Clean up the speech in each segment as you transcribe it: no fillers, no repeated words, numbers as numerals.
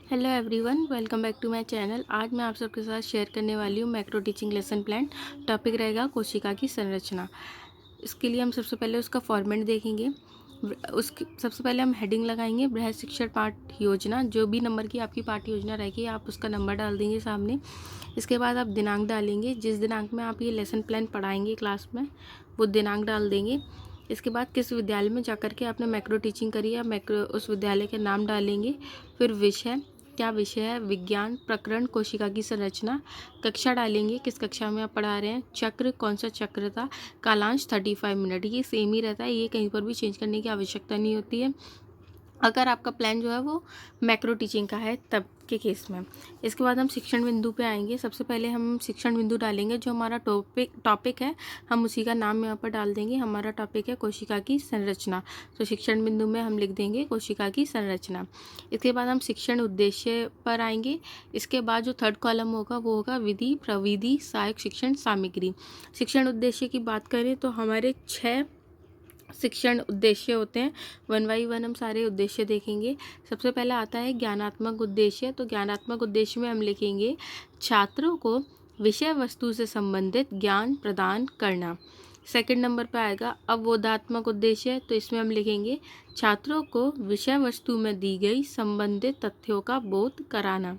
Hello everyone, welcome back to my channel. आज मैं आप सबके साथ शेयर करने वाली हूँ macro teaching lesson plan. Topic रहेगा कोशिका की संरचना। इसके लिए हम सबसे पहले उसका फॉर्मेट देखेंगे। उसकी सबसे पहले हम हेडिंग लगाएंगे बृहद शिक्षण पाठ योजना। जो भी नंबर की आपकी पाठ योजना रहेगी आप उसका नंबर डाल देंगे सामने। इसके बाद आप दिनांक डालेंगे, जिस दिनांक में आप ये लेसन प्लान पढ़ाएंगे क्लास में वो दिनांक डाल देंगे। इसके बाद किस विद्यालय में जाकर के आपने मैक्रो टीचिंग करी है, मैक्रो उस विद्यालय के नाम डालेंगे। फिर विषय, क्या विषय है, विज्ञान, प्रकरण कोशिका की संरचना। कक्षा डालेंगे, किस कक्षा में आप पढ़ा रहे हैं। चक्र, कौन सा चक्र था। कालांश 35 मिनट, ये सेम ही रहता है, ये कहीं पर भी चेंज करने की आवश्यकता नहीं होती है अगर आपका प्लान जो है वो मैक्रो टीचिंग का है तब के केस में। इसके बाद हम शिक्षण बिंदु पे आएंगे। सबसे पहले हम शिक्षण बिंदु डालेंगे, जो हमारा टॉपिक है हम उसी का नाम यहाँ पर डाल देंगे। हमारा टॉपिक है कोशिका की संरचना, तो शिक्षण बिंदु में हम लिख देंगे कोशिका की संरचना। इसके बाद हम शिक्षण उद्देश्य पर आएंगे। इसके बाद जो थर्ड कॉलम होगा वो होगा विधि, प्रविधि, सहायक शिक्षण सामग्री। शिक्षण उद्देश्य की बात करें तो हमारे 6 शिक्षण उद्देश्य होते हैं। वन बाई वन हम सारे उद्देश्य देखेंगे। सबसे पहला आता है ज्ञानात्मक उद्देश्य। तो ज्ञानात्मक उद्देश्य में हम लिखेंगे छात्रों को विषय वस्तु से संबंधित ज्ञान प्रदान करना। सेकंड नंबर पर आएगा अवबोधात्मक उद्देश्य। तो इसमें हम लिखेंगे छात्रों को विषय वस्तु में दी गई संबंधित तथ्यों का बोध कराना।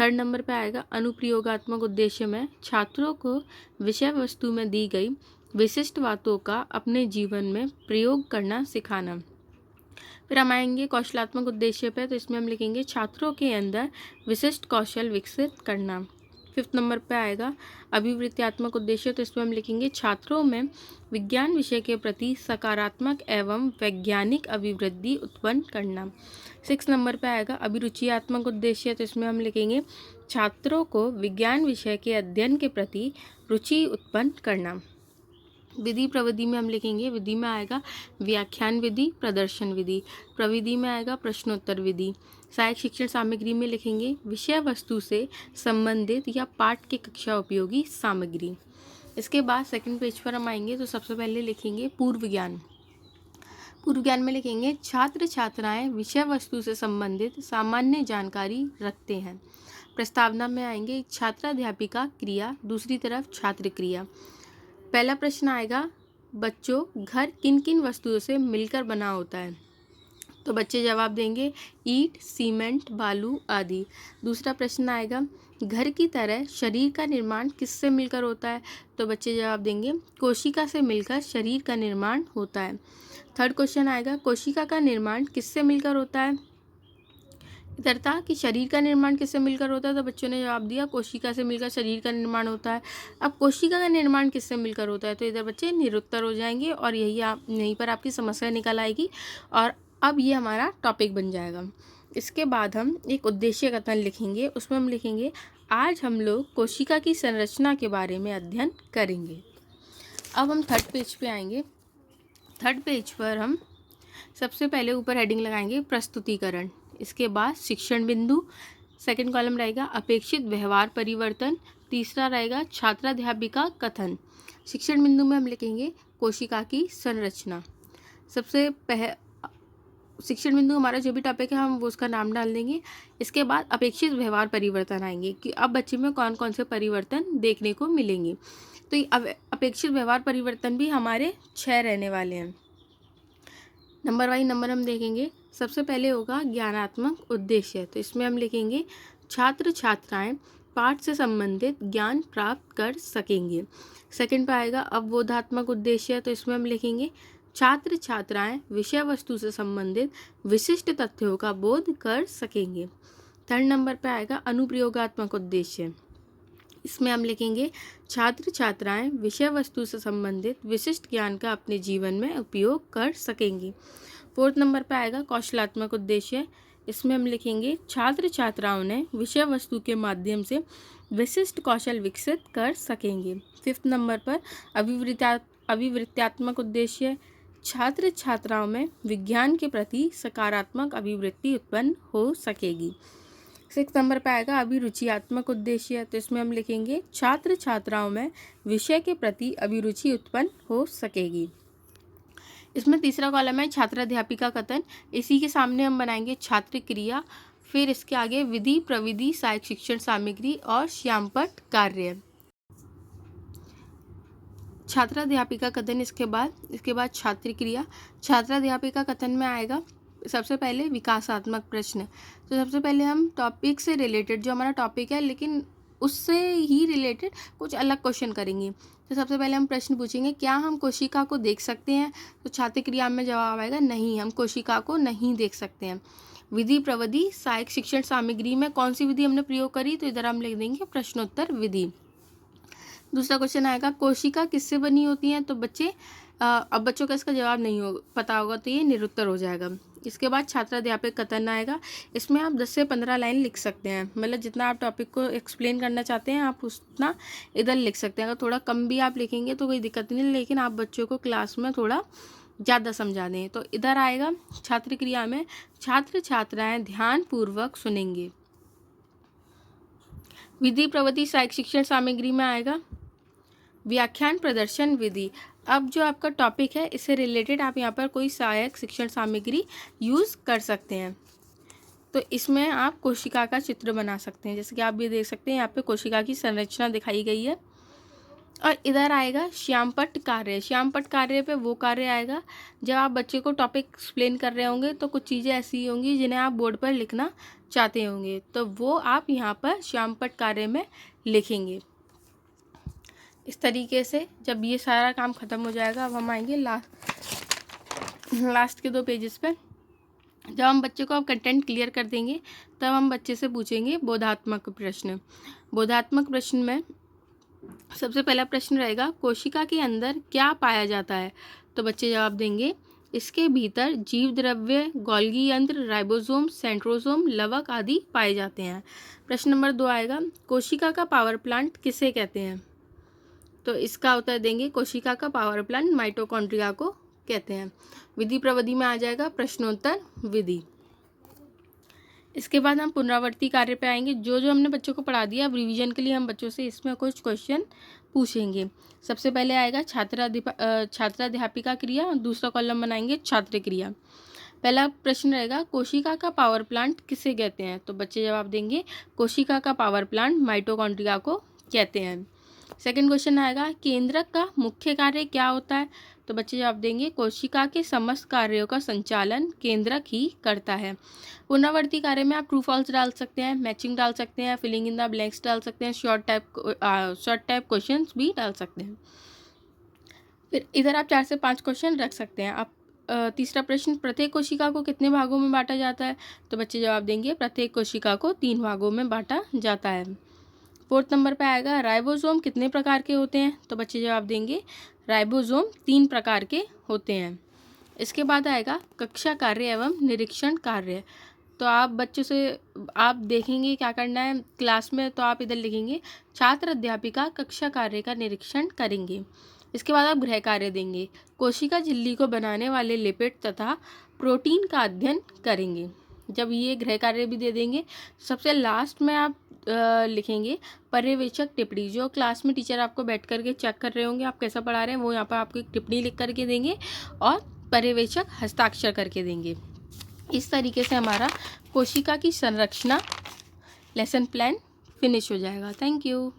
थर्ड नंबर पे आएगा अनुप्रयोगात्मक उद्देश्य में छात्रों को विषय वस्तु में दी गई विशिष्ट बातों का अपने जीवन में प्रयोग करना सिखाना। फिर हम आएंगे कौशलात्मक उद्देश्य पे। तो इसमें हम लिखेंगे छात्रों के अंदर विशिष्ट कौशल विकसित करना। फिफ्थ नंबर पे आएगा अभिवृत्त्यात्मक उद्देश्य। तो इसमें हम लिखेंगे छात्रों में विज्ञान विषय के प्रति सकारात्मक एवं वैज्ञानिक अभिवृद्धि उत्पन्न करना। सिक्स नंबर पे आएगा अभिरुचियात्मक उद्देश्य। तो इसमें हम लिखेंगे छात्रों को विज्ञान विषय के अध्ययन के प्रति रुचि उत्पन्न करना। विधि प्रविधि में हम लिखेंगे, विधि में आएगा व्याख्यान विधि, प्रदर्शन विधि। प्रविधि में आएगा प्रश्नोत्तर विधि। सहायक शिक्षण सामग्री में लिखेंगे विषय वस्तु से संबंधित या पाठ के कक्षा उपयोगी सामग्री। इसके बाद सेकंड पेज पर हम आएंगे तो सबसे पहले लिखेंगे पूर्व ज्ञान। पूर्व ज्ञान में लिखेंगे छात्र छात्राएं विषय वस्तु से संबंधित सामान्य जानकारी रखते हैं। प्रस्तावना में आएंगे छात्राध्यापिका क्रिया, दूसरी तरफ छात्र क्रिया। पहला प्रश्न आएगा बच्चों, घर किन किन वस्तुओं से मिलकर बना होता है। तो बच्चे जवाब देंगे ईंट, सीमेंट, बालू आदि। दूसरा प्रश्न आएगा घर की तरह शरीर का निर्माण किससे मिलकर होता है। तो बच्चे जवाब देंगे कोशिका से मिलकर शरीर का निर्माण होता है। थर्ड क्वेश्चन आएगा कोशिका का निर्माण किससे मिलकर होता है। इधर था कि शरीर का निर्माण किससे मिलकर होता है, तो बच्चों ने जवाब दिया कोशिका से मिलकर शरीर का निर्माण होता है। अब कोशिका का निर्माण किससे मिलकर होता है, तो इधर बच्चे निरुत्तर हो जाएंगे और यहीं पर आपकी समस्या निकल आएगी और अब ये हमारा टॉपिक बन जाएगा। इसके बाद हम एक उद्देश्य कथन लिखेंगे, उसमें हम लिखेंगे आज हम लोग कोशिका की संरचना के बारे में अध्ययन करेंगे। अब हम थर्ड पेज पे आएंगे। थर्ड पेज पर हम सबसे पहले ऊपर हेडिंग लगाएंगे प्रस्तुतिकरण। इसके बाद शिक्षण बिंदु, सेकंड कॉलम रहेगा अपेक्षित व्यवहार परिवर्तन, तीसरा रहेगा छात्राध्यापिका कथन। शिक्षण बिंदु में हम लिखेंगे कोशिका की संरचना। शिक्षण बिंदु हमारा जो भी टॉपिक है हम वो उसका नाम डाल देंगे। इसके बाद अपेक्षित व्यवहार परिवर्तन आएंगे कि अब बच्चे में कौन कौन से परिवर्तन देखने को मिलेंगे। तो ये अपेक्षित व्यवहार परिवर्तन भी हमारे 6 रहने वाले हैं। नंबर वाइज नंबर हम देखेंगे। सबसे पहले होगा ज्ञानात्मक उद्देश्य। तो इसमें हम लिखेंगे छात्र छात्राएं पाठ से संबंधित ज्ञान प्राप्त कर सकेंगे। सेकंड पे आएगा अवबोधात्मक उद्देश्य। तो इसमें हम लिखेंगे छात्र छात्राएं विषय वस्तु से संबंधित विशिष्ट तथ्यों का बोध कर सकेंगे। थर्ड नंबर पे आएगा अनुप्रयोगात्मक उद्देश्य। इसमें हम लिखेंगे छात्र छात्राएं विषय वस्तु से संबंधित विशिष्ट ज्ञान का अपने जीवन में उपयोग कर सकेंगी। फोर्थ नंबर पर आएगा कौशलात्मक उद्देश्य। इसमें हम लिखेंगे छात्र छात्राओं ने विषय वस्तु के माध्यम से विशिष्ट कौशल विकसित कर सकेंगे। फिफ्थ नंबर पर अभिवृत्त्यात्मक उद्देश्य, छात्र छात्राओं में विज्ञान के प्रति सकारात्मक अभिवृत्ति उत्पन्न हो सकेगी। सिक्स नंबर पे आएगा अभिरुचियात्मक उद्देश्य। तो इसमें हम लिखेंगे छात्र छात्राओं में विषय के प्रति अभिरुचि उत्पन्न हो सकेगी। इसमें तीसरा कॉलम है छात्राध्यापिका कथन। इसी के सामने हम बनाएंगे छात्र क्रिया, फिर इसके आगे विधि, प्रविधि, सहायक शिक्षण सामग्री और श्यामपट्ट कार्य। छात्राध्यापिका कथन इसके बाद छात्र क्रिया। छात्राध्यापिका कथन में आएगा सबसे पहले विकासात्मक प्रश्न। तो सबसे पहले हम टॉपिक से रिलेटेड, जो हमारा टॉपिक है लेकिन उससे ही रिलेटेड कुछ अलग क्वेश्चन करेंगे। तो सबसे पहले हम प्रश्न पूछेंगे, क्या हम कोशिका को देख सकते हैं? तो छात्र क्रिया में जवाब आएगा नहीं, हम कोशिका को नहीं देख सकते हैं। विधि, प्रविधि, सहायक शिक्षण सामग्री में कौन सी विधि हमने प्रयोग करी? तो इधर हम लिख देंगे प्रश्नोत्तर विधि। दूसरा क्वेश्चन आएगा, कोशिका किससे बनी होती हैं? तो बच्चे अब बच्चों का इसका जवाब नहीं पता होगा तो ये निरुत्तर हो जाएगा। इसके बाद छात्राध्यापक कथन आएगा, इसमें आप 10 से 15 लाइन लिख सकते हैं, मतलब जितना आप टॉपिक को एक्सप्लेन करना चाहते हैं आप उतना इधर लिख सकते हैं। अगर थोड़ा कम भी आप लिखेंगे तो कोई दिक्कत नहीं, लेकिन आप बच्चों को क्लास में थोड़ा ज़्यादा समझा दें। तो इधर आएगा छात्र क्रिया में, छात्र छात्राएँ ध्यानपूर्वक सुनेंगे। विधि, प्रविधि, सहायक शिक्षण सामग्री में आएगा व्याख्यान, प्रदर्शन, विधि। अब जो आपका टॉपिक है इससे रिलेटेड आप यहाँ पर कोई सहायक शिक्षण सामग्री यूज़ कर सकते हैं। तो इसमें आप कोशिका का चित्र बना सकते हैं, जैसे कि आप भी देख सकते हैं यहाँ पे कोशिका की संरचना दिखाई गई है। और इधर आएगा श्यामपट्ट कार्य। श्यामपट्ट कार्य पे वो कार्य आएगा जब आप बच्चे को टॉपिक एक्सप्लेन कर रहे होंगे तो कुछ चीज़ें ऐसी होंगी जिन्हें आप बोर्ड पर लिखना चाहते होंगे, तो वो आप यहाँ पर श्यामपट्ट कार्य में लिखेंगे। इस तरीके से जब ये सारा काम ख़त्म हो जाएगा, अब हम आएंगे लास्ट के 2 पेजेस पे। जब हम बच्चे को अब कंटेंट क्लियर कर देंगे तब हम बच्चे से पूछेंगे बोधात्मक प्रश्न। बोधात्मक प्रश्न में सबसे पहला प्रश्न रहेगा, कोशिका के अंदर क्या पाया जाता है? तो बच्चे जवाब देंगे, इसके भीतर जीव द्रव्य, गोल्गी यंत्र, राइबोसोम, सेंट्रोसोम, लवक आदि पाए जाते हैं। प्रश्न नंबर 2 आएगा, कोशिका का पावर प्लांट किसे कहते हैं? तो इसका उत्तर देंगे, कोशिका का पावर प्लांट माइटोकॉन्ड्रिया को कहते हैं। विधि, प्रविधि में आ जाएगा प्रश्नोत्तर विधि। इसके बाद हम पुनरावर्ती कार्य पे आएंगे। जो हमने बच्चों को पढ़ा दिया, अब रिवीजन के लिए हम बच्चों से इसमें कुछ क्वेश्चन पूछेंगे। सबसे पहले आएगा छात्राध्यापिका क्रिया, दूसरा कॉलम बनाएंगे छात्र क्रिया। पहला प्रश्न रहेगा, कोशिका का पावर प्लांट किसे कहते हैं? तो बच्चे जवाब देंगे, कोशिका का पावर प्लांट माइटोकॉन्ड्रिया को कहते हैं। सेकंड क्वेश्चन आएगा, केंद्रक का मुख्य कार्य क्या होता है? तो बच्चे जवाब देंगे, कोशिका के समस्त कार्यों का संचालन केंद्रक ही करता है। पुनरावर्ती कार्य में आप ट्रू फॉल्स डाल सकते हैं, मैचिंग डाल सकते हैं, फिलिंग इन द ब्लैंक्स डाल सकते हैं, शॉर्ट टाइप क्वेश्चंस भी डाल सकते हैं। फिर इधर आप 4 से 5 क्वेश्चन रख सकते हैं। आप तीसरा प्रश्न, प्रत्येक कोशिका को कितने भागों में बांटा जाता है? तो बच्चे जवाब देंगे, प्रत्येक कोशिका को 3 भागों में बांटा जाता है। 4th नंबर पे आएगा, राइबोसोम कितने प्रकार के होते हैं? तो बच्चे जवाब देंगे, राइबोसोम 3 प्रकार के होते हैं। इसके बाद आएगा कक्षा कार्य एवं निरीक्षण कार्य। तो आप बच्चों से आप देखेंगे क्या करना है क्लास में, तो आप इधर लिखेंगे, छात्र अध्यापिका कक्षा कार्य का निरीक्षण करेंगे। इसके बाद आप गृह कार्य देंगे, कोशिका झिल्ली को बनाने वाले लिपिड तथा प्रोटीन का अध्ययन करेंगे। जब ये गृह कार्य भी दे देंगे, सबसे लास्ट में आप लिखेंगे पर्यवेक्षक टिप्पणी। जो क्लास में टीचर आपको बैठ करके चेक कर रहे होंगे आप कैसा पढ़ा रहे हैं, वो यहाँ पर आपको एक टिप्पणी लिख करके देंगे और पर्यवेक्षक हस्ताक्षर करके देंगे। इस तरीके से हमारा कोशिका की संरचना लेसन प्लान फिनिश हो जाएगा। Thank you.